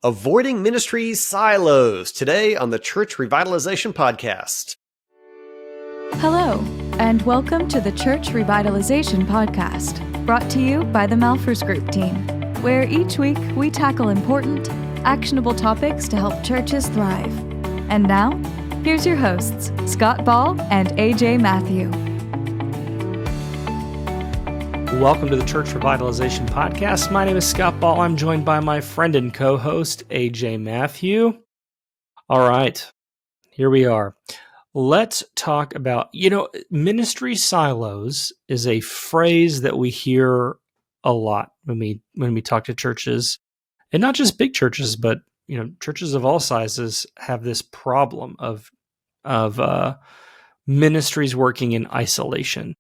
Avoiding Ministries Silos, today on the Church Revitalization Podcast. Hello, and welcome to the Church Revitalization Podcast, brought to you by the Malfers Group team, where each week we tackle important, actionable topics to help churches thrive. And now, here's your hosts, Scott Ball and A.J. Mathieu. Welcome to the Church Revitalization Podcast. My name is Scott Ball. I'm joined by my friend and co-host, A.J. Mathieu. All right, here we are. Let's talk about, ministry silos is a phrase that we hear a lot when we talk to churches, and not just big churches, but churches of all sizes have this problem of ministries working in isolation.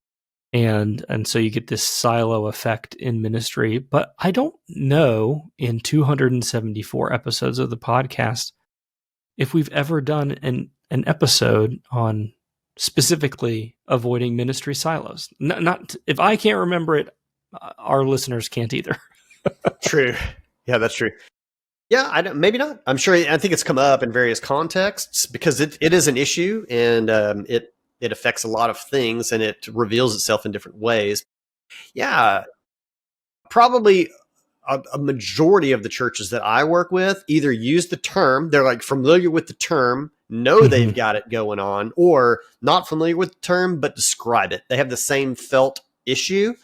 And so you get this silo effect in ministry. But I don't know, in 274 episodes of the podcast, if we've ever done an episode on specifically avoiding ministry silos. Not if I can't remember it, our listeners can't either. True. Yeah, that's true. Yeah, maybe not. I think it's come up in various contexts because it is an issue, and it affects a lot of things, and it reveals itself in different ways. Yeah, probably a majority of the churches that I work with either use the term, they're like familiar with the term, know they've got it going on, or not familiar with the term, but describe it. They have the same felt issue,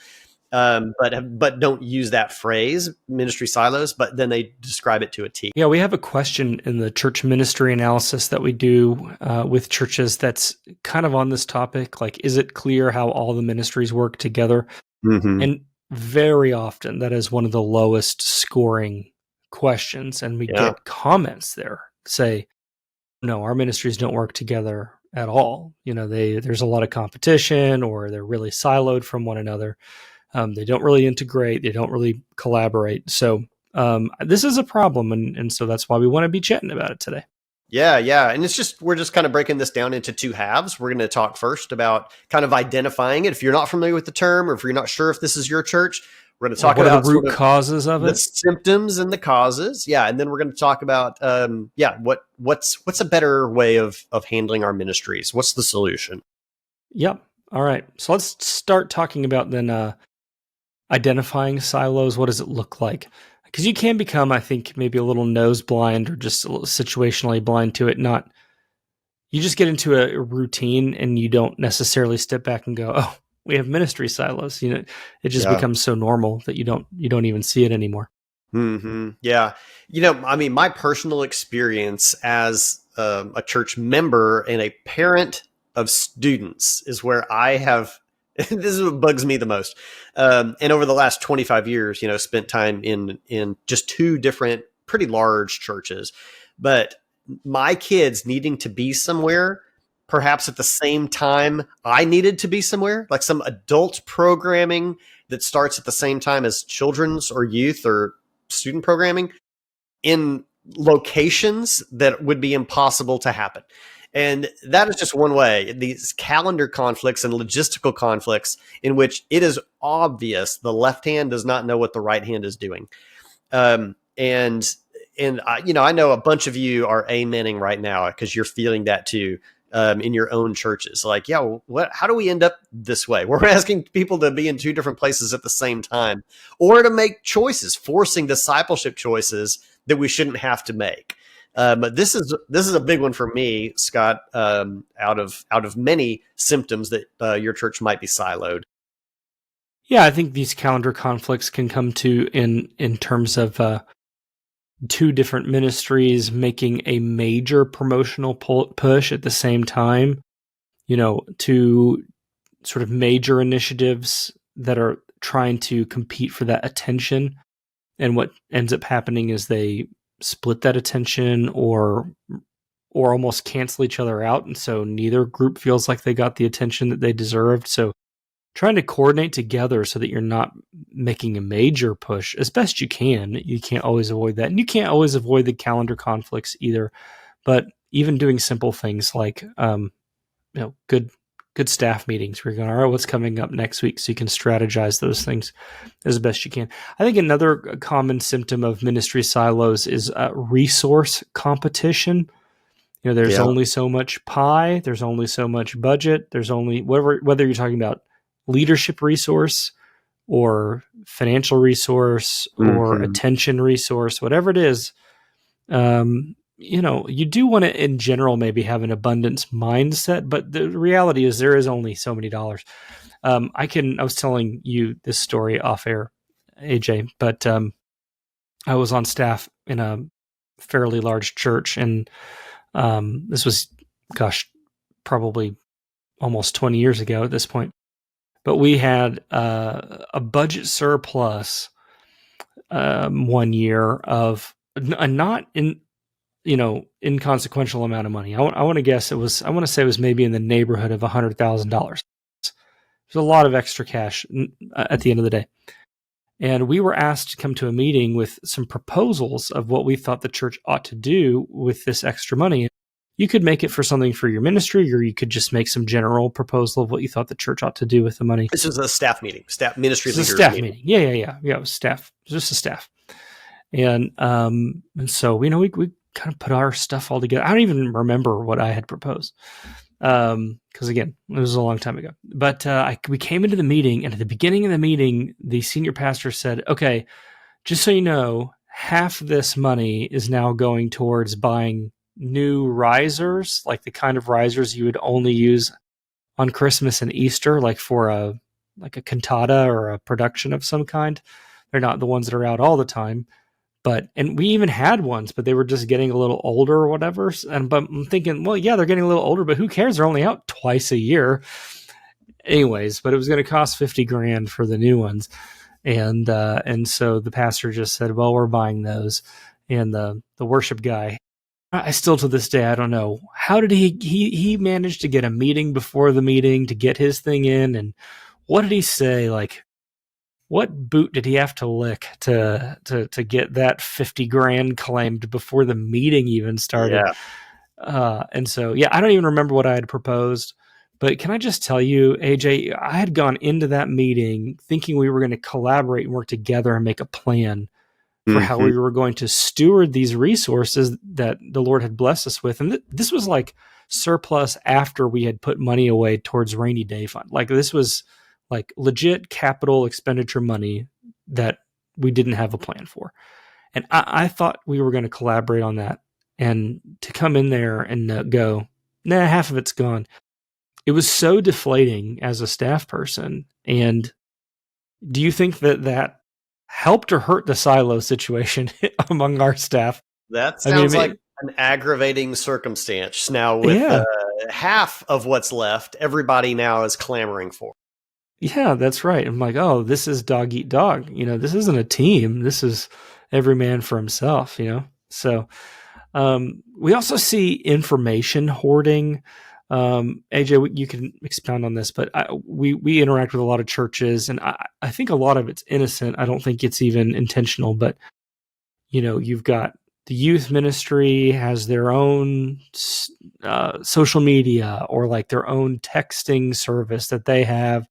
but don't use that phrase, ministry silos, but then they describe it to a T. Yeah, we have a question in the church ministry analysis that we do with churches that's kind of on this topic. Like, is it clear how all the ministries work together? Mm-hmm. And very often that is one of the lowest scoring questions. And we get comments there say, no, our ministries don't work together at all. There's a lot of competition, or they're really siloed from one another. They don't really integrate. They don't really collaborate. So this is a problem, and so that's why we want to be chatting about it today. Yeah. And we're just kind of breaking this down into two halves. We're going to talk first about kind of identifying it. If you're not familiar with the term, or if you're not sure if this is your church, we're going to talk about the root causes of it, the symptoms and the causes. Yeah. And then we're going to talk about, what's a better way of handling our ministries? What's the solution? Yep. All right. So let's start talking about then identifying silos. What does it look like? Because you can become, I think, maybe a little nose blind, or just a little situationally blind to it. You just get into a routine and you don't necessarily step back and go, oh, we have ministry silos. It just becomes so normal that you don't even see it anymore. Mm-hmm. Yeah. My personal experience as a church member and a parent of students is where I have, this is what bugs me the most. And over the last 25 years, spent time in just two different pretty large churches, but my kids needing to be somewhere, perhaps at the same time I needed to be somewhere, like some adult programming that starts at the same time as children's or youth or student programming, in locations that would be impossible to happen. And that is just one way. These calendar conflicts and logistical conflicts in which it is obvious the left hand does not know what the right hand is doing. And I know a bunch of you are amening right now because you're feeling that too in your own churches. Like, how do we end up this way? We're asking people to be in two different places at the same time, or to make choices, forcing discipleship choices that we shouldn't have to make. But this is a big one for me, Scott. Out of many symptoms that your church might be siloed. Yeah, I think these calendar conflicts can come to in terms of two different ministries making a major promotional push at the same time. Two sort of major initiatives that are trying to compete for that attention, and what ends up happening is they split that attention or almost cancel each other out. And so neither group feels like they got the attention that they deserved. So trying to coordinate together so that you're not making a major push as best you can. You can't always avoid that. And you can't always avoid the calendar conflicts either. But even doing simple things like, good good staff meetings where you're going, all right, what's coming up next week? So you can strategize those things as best you can. I think another common symptom of ministry silos is resource competition. There's only so much pie. There's only so much budget. There's only whether you're talking about leadership resource or financial resource or attention resource, whatever it is. You do want to, in general, maybe have an abundance mindset, but the reality is there is only so many dollars. I was telling you this story off air, AJ, but I was on staff in a fairly large church, and this was, probably almost 20 years ago at this point. But we had a budget surplus 1 year of not inconsequential amount of money. I want to guess I want to say it was maybe in the neighborhood of $100,000. There's a lot of extra cash at the end of the day. And we were asked to come to a meeting with some proposals of what we thought the church ought to do with this extra money. You could make it for something for your ministry, or you could just make some general proposal of what you thought the church ought to do with the money. This was a staff meeting, ministry leaders meeting. Yeah. It was staff. It was just a staff. And so, we kind of put our stuff all together. I don't even remember what I had proposed. Because again, it was a long time ago. But we came into the meeting, and at the beginning of the meeting, the senior pastor said, okay, just so you know, half of this money is now going towards buying new risers, like the kind of risers you would only use on Christmas and Easter, like for a cantata or a production of some kind. They're not the ones that are out all the time. And we even had ones, but they were just getting a little older or whatever. But I'm thinking, well, yeah, they're getting a little older, but who cares? They're only out twice a year. Anyways, but it was going to cost $50,000 for the new ones. And so the pastor just said, well, we're buying those. And the worship guy, I still to this day, I don't know, how did he managed to get a meeting before the meeting to get his thing in? And what did he say? Like, what boot did he have to lick to get that $50,000 claimed before the meeting even started? Yeah. And so, I don't even remember what I had proposed, but can I just tell you, AJ, I had gone into that meeting thinking we were going to collaborate and work together and make a plan for how we were going to steward these resources that the Lord had blessed us with. And this was like surplus after we had put money away towards rainy day fund. Like this was like legit capital expenditure money that we didn't have a plan for. And I thought we were going to collaborate on that, and to come in there and go, nah, half of it's gone. It was so deflating as a staff person. And do you think that helped or hurt the silo situation among our staff? That sounds like an aggravating circumstance. Now with half of what's left, everybody now is clamoring for. Yeah, that's right. I'm like, oh, this is dog eat dog. This isn't a team. This is every man for himself, So we also see information hoarding. AJ, you can expound on this, but we interact with a lot of churches, and I think a lot of it's innocent. I don't think it's even intentional, but you've got the youth ministry has their own social media or like their own texting service that they have.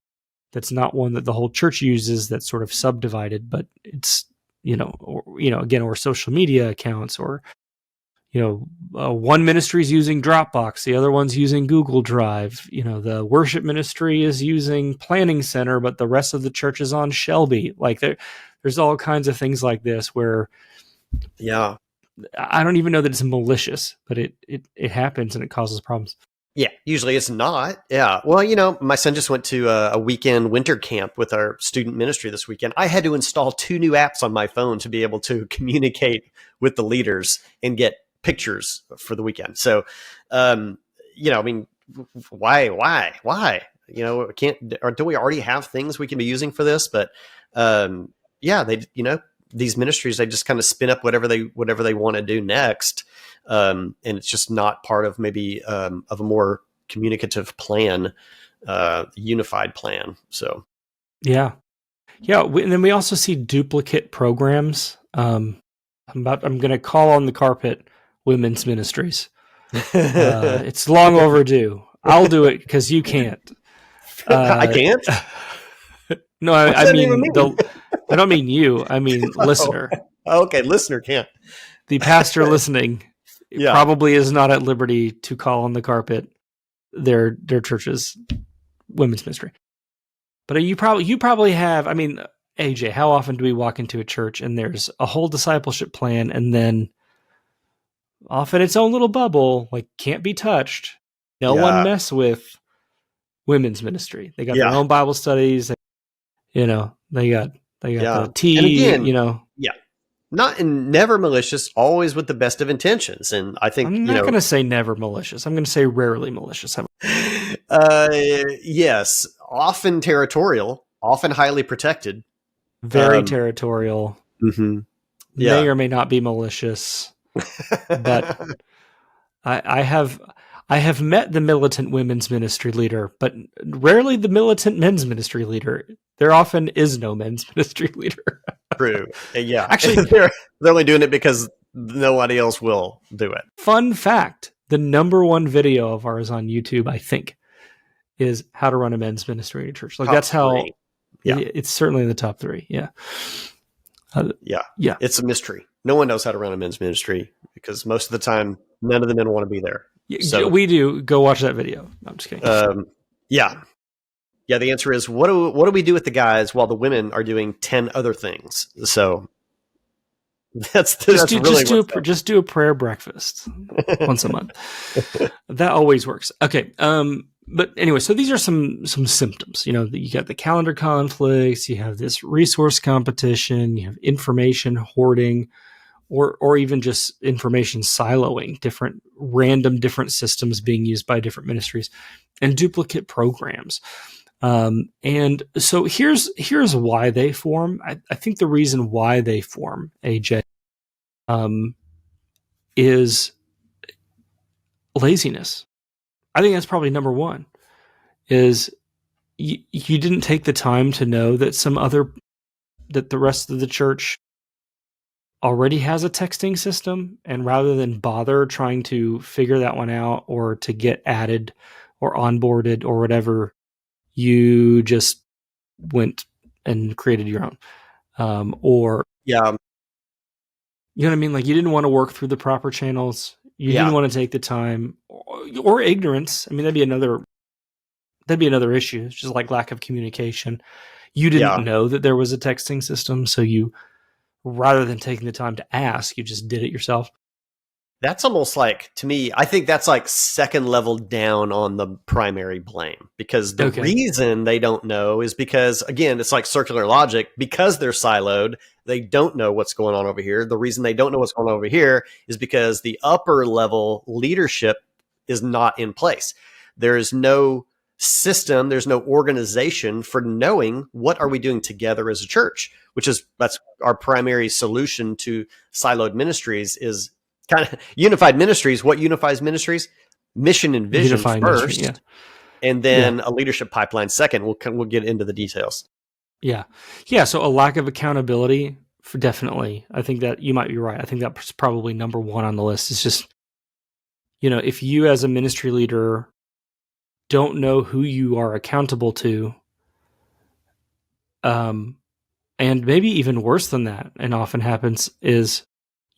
That's not one that the whole church uses. That's sort of subdivided, but it's or social media accounts, or one ministry is using Dropbox, the other one's using Google Drive. The worship ministry is using Planning Center, but the rest of the church is on Shelby. Like there's all kinds of things like this where, I don't even know that it's malicious, but it happens and it causes problems. Yeah, usually it's not. Yeah. Well, my son just went to a weekend winter camp with our student ministry this weekend. I had to install 2 new apps on my phone to be able to communicate with the leaders and get pictures for the weekend. So, why? Can't, or do we already have things we can be using for this? But, these ministries, they just kind of spin up whatever they want to do next. And it's just not part of maybe of a more communicative plan, unified plan. So, yeah. And then we also see duplicate programs. I'm going to call on the carpet women's ministries. It's long overdue. I'll do it because you can't. I can't. No, What's I that even mean mean? I don't mean you. I mean listener. Okay, listener can't. The pastor listening Yeah. probably is not at liberty to call on the carpet their church's women's ministry. But you probably have. I mean, AJ, how often do we walk into a church and there's a whole discipleship plan, and then off in its own little bubble, like can't be touched. No one mess with women's ministry. They got their own Bible studies. They got the tea. And again, yeah, not and never malicious, always with the best of intentions. And I think I'm not going to say never malicious. I'm going to say rarely malicious. Yes, often territorial, often highly protected, very territorial. Mm-hmm. May or may not be malicious, but I have met the militant women's ministry leader, but rarely the militant men's ministry leader. There often is no men's ministry leader. True. Yeah. Actually, they're only doing it because nobody else will do it. Fun fact, the number one video of ours on YouTube, I think, is how to run a men's ministry in a church. Like, that's how it's certainly in the top 3. Yeah. Yeah. It's a mystery. No one knows how to run a men's ministry because most of the time, none of the men want to be there. So we do. Go watch that video. No, I'm just kidding. Yeah. The answer is what do we do with the guys while the women are doing 10 other things? So just do a prayer breakfast once a month. That always works. Okay. But anyway, so these are some symptoms. You got the calendar conflicts. You have this resource competition. You have information hoarding, or even just information siloing, different systems being used by different ministries, and duplicate programs. And so here's why they form. I think the reason why they form, AJ, is laziness. I think that's probably number one, is you didn't take the time to know that that the rest of the church already has a texting system, and rather than bother trying to figure that one out or to get added or onboarded or whatever, you just went and created your own. You know what I mean? Like, you didn't want to work through the proper channels. You didn't want to take the time, or ignorance. I mean, that'd be another issue. It's just like lack of communication. You didn't know that there was a texting system, so you, rather than taking the time to ask, you just did it yourself. That's almost like, to me, I think that's like second level down on the primary blame, because the reason they don't know is because, again, it's like circular logic. Because they're siloed, they don't know what's going on over here. The reason they don't know what's going on over here is because the upper level leadership is not in place. There is no system, there's no organization for knowing what are we doing together as a church, that's our primary solution to siloed ministries, is kind of unified ministries. What unifies ministries? Mission and vision Unifying first, ministry, and then a leadership pipeline second. We'll get into the details. Yeah. So a lack of accountability, definitely. I think that you might be right. I think that's probably number one on the list. It's just, if you as a ministry leader don't know who you are accountable to, and maybe even worse than that, and often happens, is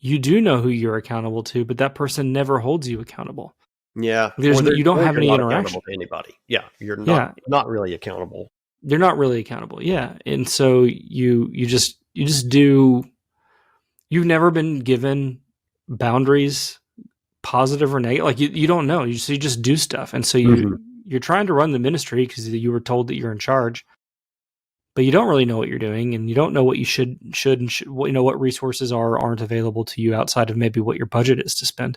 you do know who you're accountable to, but that person never holds you accountable. Yeah. You don't have any interaction to anybody. Yeah. You're not really accountable. They're not really accountable. Yeah. And so you just do, you've never been given boundaries, positive or negative. Like you don't know. You just do stuff. And so you're trying to run the ministry because you were told that you're in charge, but you don't really know what you're doing, and you don't know what you should what resources aren't available to you outside of maybe what your budget is to spend.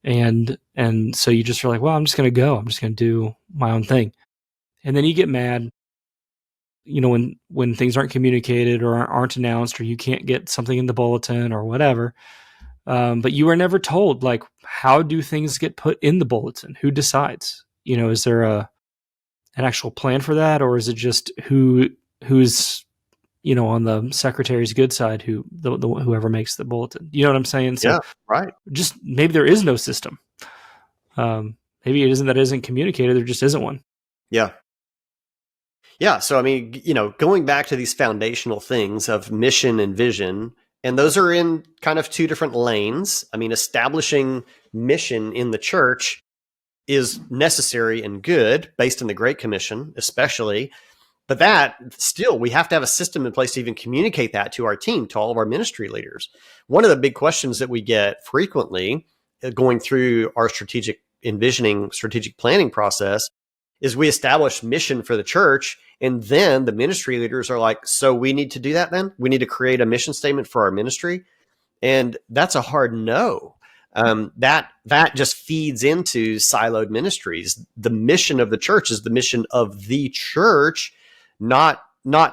And so you just are like, well, I'm just going to go. I'm just going to do my own thing. And then you get mad, when things aren't communicated or aren't announced, or you can't get something in the bulletin or whatever. But you were never told, like, how do things get put in the bulletin? Who decides? Is there an actual plan for that? Or is it just who's on the secretary's good side, whoever makes the bulletin? You know what I'm saying? So, yeah, right. Just maybe there is no system. Maybe Maybe it isn't that it isn't communicated, there just isn't one. Yeah. Yeah. So, I mean, going back to these foundational things of mission and vision, and those are in kind of two different lanes. I mean, establishing mission in the church is necessary and good based on the Great Commission, especially. But that still, we have to have a system in place to even communicate that to our team, to all of our ministry leaders. One of the big questions that we get frequently going through our strategic envisioning, strategic planning process is we establish mission for the church. And then the ministry leaders are like, so we need to do that then? We need to create a mission statement for our ministry? And that's a hard no. That just feeds into siloed ministries. The mission of the church is the mission of the church, not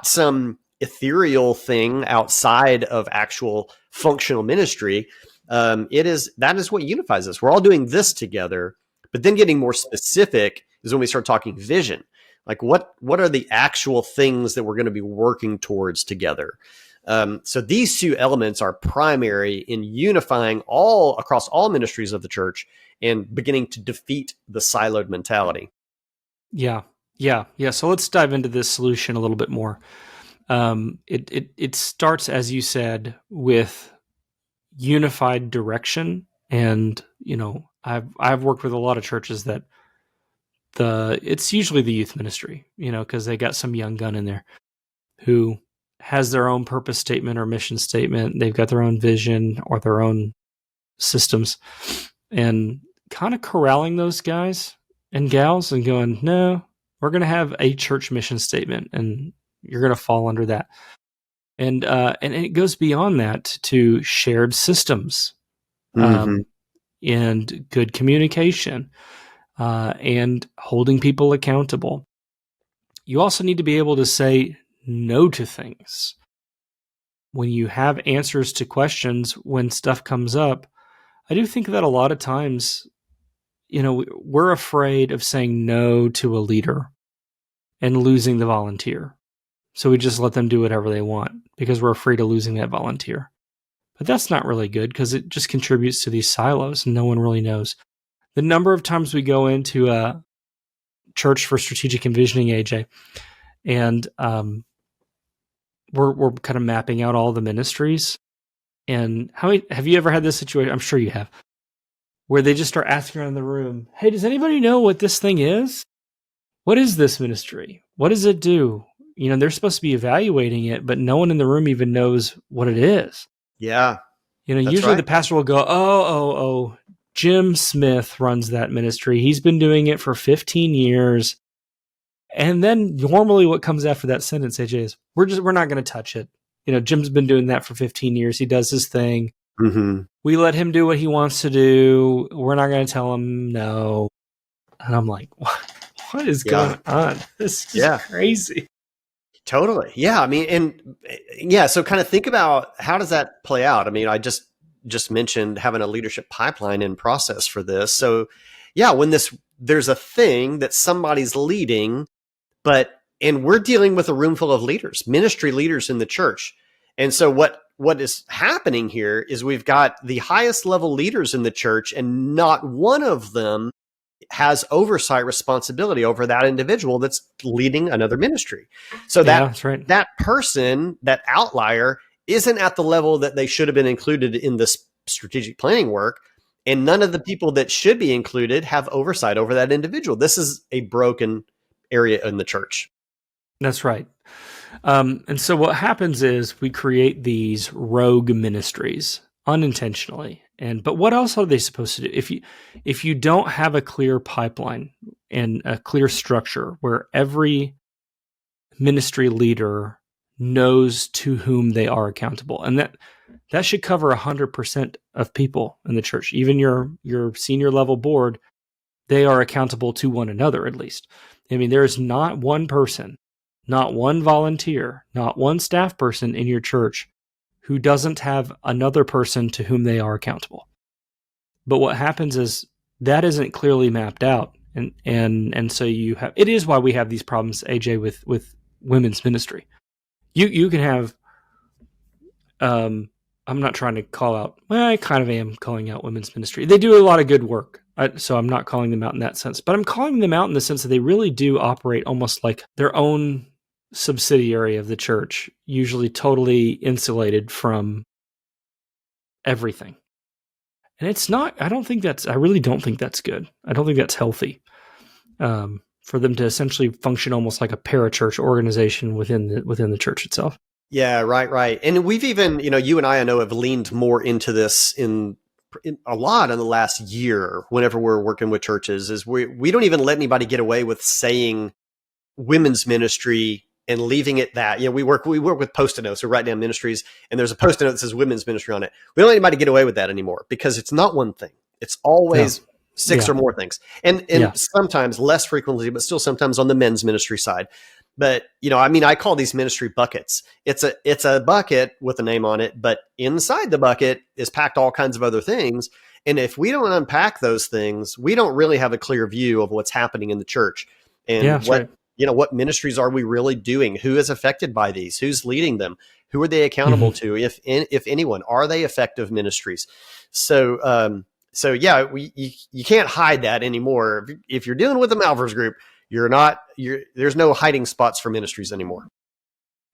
some ethereal thing outside of actual functional ministry. That is what unifies us. We're all doing this together, but then getting more specific is when we start talking vision. Like what are the actual things that we're going to be working towards together? So these two elements are primary in unifying all across all ministries of the church and beginning to defeat the siloed mentality. Yeah. So let's dive into this solution a little bit more. It starts, as you said, with unified direction. And, I've worked with a lot of churches that it's usually the youth ministry, because they got some young gun in there who has their own purpose statement or mission statement. They've got their own vision or their own systems, and kind of corralling those guys and gals and going, no, we're going to have a church mission statement and you're going to fall under that. And it goes beyond that to shared systems, and good communication, and holding people accountable. You also need to be able to say no to things. When you have answers to questions, when stuff comes up, I do think that a lot of times, we're afraid of saying no to a leader and losing the volunteer. So we just let them do whatever they want because we're afraid of losing that volunteer. But that's not really good because it just contributes to these silos and no one really knows. The number of times we go into a church for strategic envisioning, AJ, and we're kind of mapping out all the ministries. And have you ever had this situation? I'm sure you have, where they just start asking around the room, hey, does anybody know what this thing is? What is this ministry? What does it do? They're supposed to be evaluating it, but no one in the room even knows what it is. Yeah. Usually right. The pastor will go, oh, Jim Smith runs that ministry. He's been doing it for 15 years. And then normally what comes after that sentence, AJ, is we're not going to touch it. Jim's been doing that for 15 years. He does his thing. Mm-hmm. We let him do what he wants to do. We're not going to tell him no. And I'm like, what is going on? This is crazy. Totally. Yeah. I mean, so kind of think about how does that play out? I mean, I just mentioned having a leadership pipeline in process for this. So when there's a thing that somebody's leading, and we're dealing with a room full of leaders, ministry leaders in the church. And so what is happening here is we've got the highest level leaders in the church, and not one of them has oversight responsibility over that individual that's leading another ministry. So that's right. That person, that outlier, isn't at the level that they should have been included in this strategic planning work. And none of the people that should be included have oversight over that individual. This is a broken area in the church. That's right. And so what happens is we create these rogue ministries unintentionally. But what else are they supposed to do? If you don't have a clear pipeline and a clear structure where every ministry leader knows to whom they are accountable, and that should cover 100% of people in the church, even your senior level board, they are accountable to one another at least. I mean, there is not one person, not one volunteer, not one staff person in your church who doesn't have another person to whom they are accountable. But what happens is that isn't clearly mapped out. And so it is why we have these problems, AJ, with women's ministry. You can have I'm not trying to call out, well, I kind of am calling out women's ministry. They do a lot of good work. So I'm not calling them out in that sense, but I'm calling them out in the sense that they really do operate almost like their own subsidiary of the church, usually totally insulated from everything. And it's not, I really don't think that's good. I don't think that's healthy. For them to essentially function almost like a parachurch organization within the church itself. Yeah, right. And we've even, you and I know, have leaned more into this in a lot in the last year whenever we're working with churches, is we don't even let anybody get away with saying women's ministry and leaving it that. We work with Post-it notes. We write down ministries, and there's a Post-it note that says women's ministry on it. We don't let anybody get away with that anymore, because it's not one thing. It's always six or more things. And sometimes, less frequently, but still sometimes on the men's ministry side. But, I call these ministry buckets. It's a bucket with a name on it, but inside the bucket is packed all kinds of other things. And if we don't unpack those things, we don't really have a clear view of what's happening in the church. And what ministries are we really doing? Who is affected by these? Who's leading them? Who are they accountable to? If anyone, are they effective ministries? So you can't hide that anymore. If you're dealing with the Malvers group, there's no hiding spots for ministries anymore.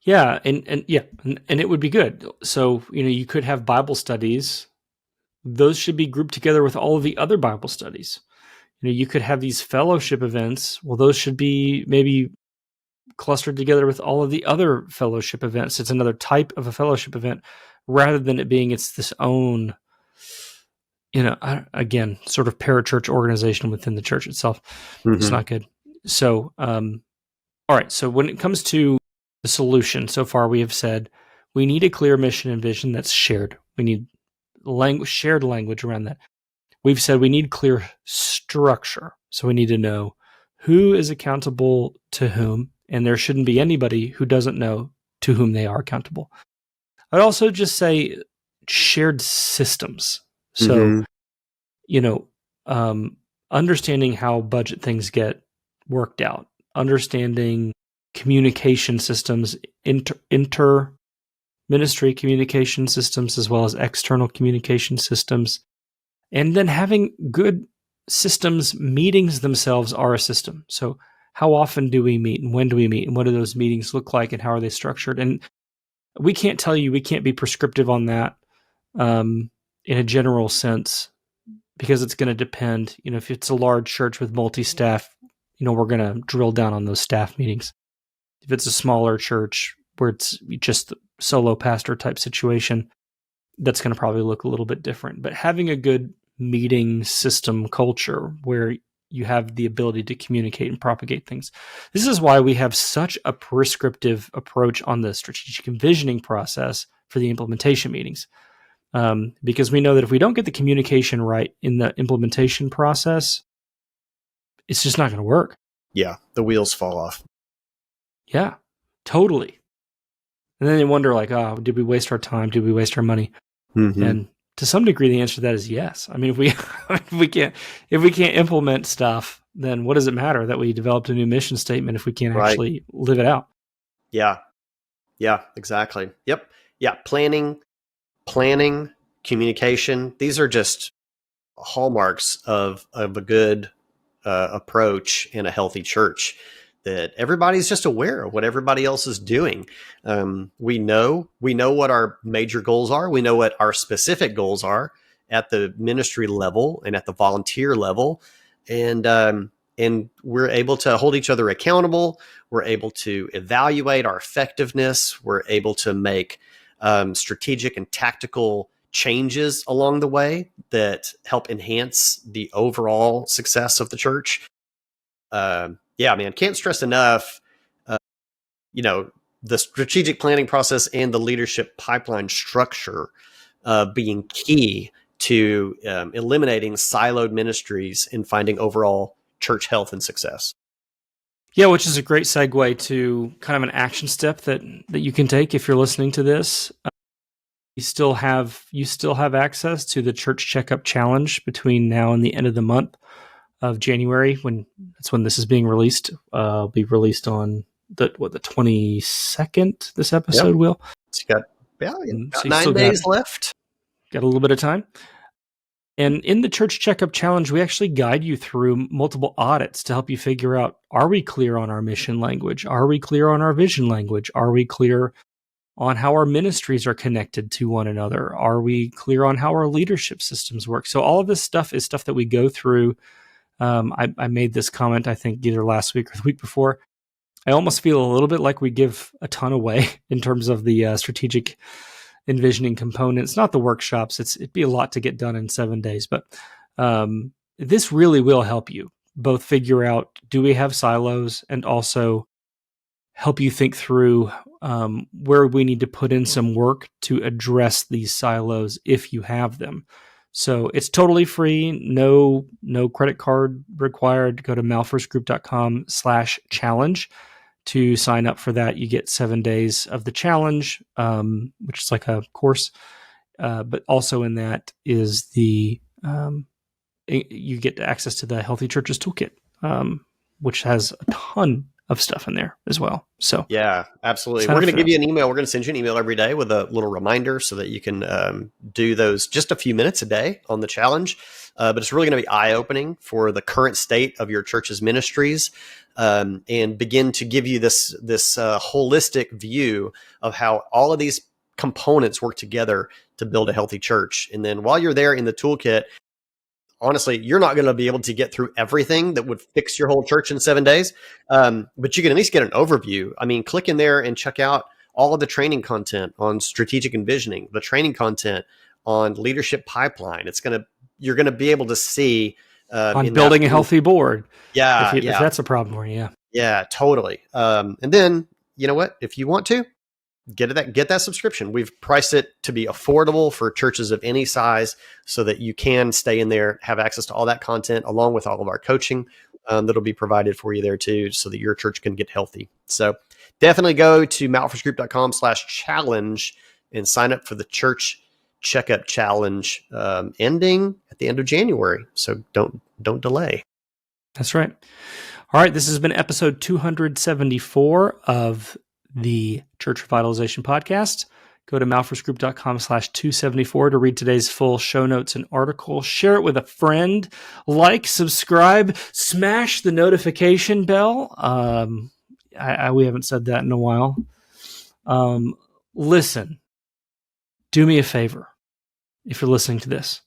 Yeah. And it would be good. So, you could have Bible studies. Those should be grouped together with all of the other Bible studies. You could have these fellowship events. Well, those should be maybe clustered together with all of the other fellowship events. It's another type of a fellowship event, rather than it being it's this own, again, sort of parachurch organization within the church itself. It's not good. So, all right. So when it comes to the solution, so far we have said we need a clear mission and vision that's shared. We need shared language around that. We've said we need clear structure. So we need to know who is accountable to whom, and there shouldn't be anybody who doesn't know to whom they are accountable. I'd also just say shared systems. So, understanding how budget things get worked out, understanding communication systems, inter-ministry communication systems, as well as external communication systems, and then having good systems. Meetings themselves are a system. So how often do we meet, and when do we meet, and what do those meetings look like, and how are they structured? And we can't tell you, we can't be prescriptive on that in a general sense, because it's going to depend. If it's a large church with multi-staff, we're going to drill down on those staff meetings. If it's a smaller church where it's just solo pastor type situation, that's going to probably look a little bit different. But having a good meeting system culture where you have the ability to communicate and propagate things. This is why we have such a prescriptive approach on the strategic envisioning process for the implementation meetings. Because we know that if we don't get the communication right in the implementation process, it's just not going to work. Yeah, the wheels fall off. Yeah, totally. And then they wonder, like, did we waste our time? Did we waste our money? And to some degree, the answer to that is yes. I mean, if we can't implement stuff, then what does it matter that we developed a new mission statement if we can't actually live it out? Yeah, exactly. Yep. Yeah, planning, communication. These are just hallmarks of a good approach in a healthy church, that everybody's just aware of what everybody else is doing. We know what our major goals are. We know what our specific goals are at the ministry level and at the volunteer level. And we're able to hold each other accountable. We're able to evaluate our effectiveness. We're able to make strategic and tactical changes along the way that help enhance the overall success of the church. Can't stress enough, the strategic planning process and the leadership pipeline structure being key to eliminating siloed ministries and finding overall church health and success. Yeah, which is a great segue to kind of an action step that you can take if you're listening to this. You still have access to the Church Checkup Challenge between now and the end of the month of January. That's when this is being released. It'll be released on the 22nd. This episode will. It's got Yeah, So got you 9 still days left. got a little bit of time. And in the Church Checkup Challenge, we actually guide you through multiple audits to help you figure out, are we clear on our mission language? Are we clear on our vision language? Are we clear on how our ministries are connected to one another? Are we clear on how our leadership systems work? So all of this stuff is stuff that we go through. I made this comment, I think, either last week or the week before. I almost feel a little bit like we give a ton away in terms of the strategic envisioning components, not the workshops. It'd be a lot to get done in 7 days, but this really will help you both figure out, do we have silos, and also help you think through where we need to put in some work to address these silos if you have them. So it's totally free, no credit card required. Go to malfirstgroup.com/challenge to sign up for that. You get 7 days of the challenge, which is like a course. But also in that is you get access to the Healthy Churches Toolkit, which has a ton of stuff in there as well. So yeah, absolutely. We're going to give you an email. We're going to send you an email every day with a little reminder so that you can do those just a few minutes a day on the challenge. But it's really going to be eye-opening for the current state of your church's ministries, and begin to give you this holistic view of how all of these components work together to build a healthy church. And then while you're there in the toolkit, honestly, you're not going to be able to get through everything that would fix your whole church in 7 days. But you can at least get an overview. I mean, click in there and check out all of the training content on strategic envisioning, the training content on leadership pipeline. You're going to be able to see on building a healthy board. Yeah, if that's a problem for you. Yeah. Yeah, totally. And then, you know what? If you want to, get that subscription. We've priced it to be affordable for churches of any size so that you can stay in there, have access to all that content along with all of our coaching that'll be provided for you there too, so that your church can get healthy. So definitely go to malfirstgroup.com/challenge and sign up for the Church Checkup Challenge, ending at the end of January. So don't delay. That's right. All right. This has been episode 274 of the Church Revitalization Podcast. Go to malfirstgroup.com/274 to read today's full show notes and article. Share it with a friend. Like, subscribe, smash the notification bell. We haven't said that in a while. Listen, do me a favor if you're listening to this.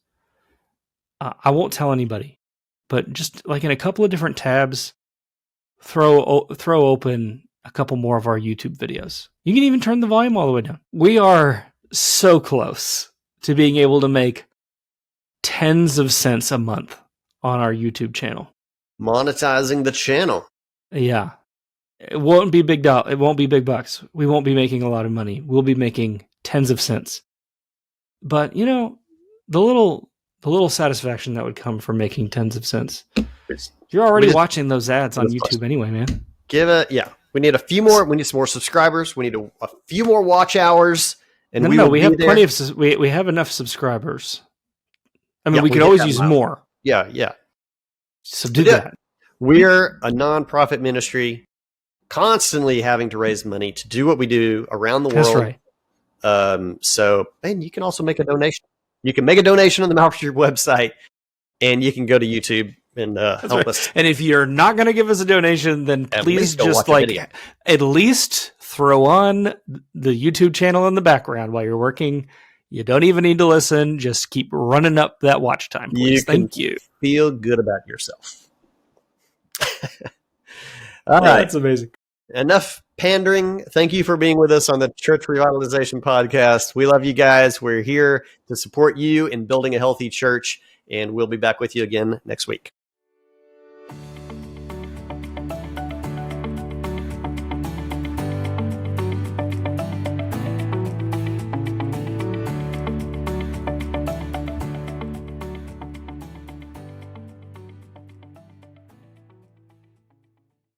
I won't tell anybody, but just like in a couple of different tabs, throw open a couple more of our YouTube videos. You can even turn the volume all the way down. We are so close to being able to make tens of cents a month on our YouTube channel. Monetizing the channel. Yeah. It won't be big bucks. We won't be making a lot of money. We'll be making tens of cents. But, you know, the little satisfaction that would come from making tens of cents. You're already watching those ads on YouTube anyway, man. We need a few more. We need some more subscribers. We need a few more watch hours. And we have plenty of. We have enough subscribers. I mean, we could always use more. Yeah. So do that. We're a nonprofit ministry, constantly having to raise money to do what we do around the world. That's right. And you can also make a donation. You can make a donation on the Malfirst website, and you can go to YouTube and help us. And if you're not going to give us a donation, then please just at least throw on the YouTube channel in the background while you're working. You don't even need to listen. Just keep running up that watch time, please. Thank you. Feel good about yourself. All right. That's amazing. Enough pandering. Thank you for being with us on the Church Revitalization Podcast. We love you guys. We're here to support you in building a healthy church, and we'll be back with you again next week.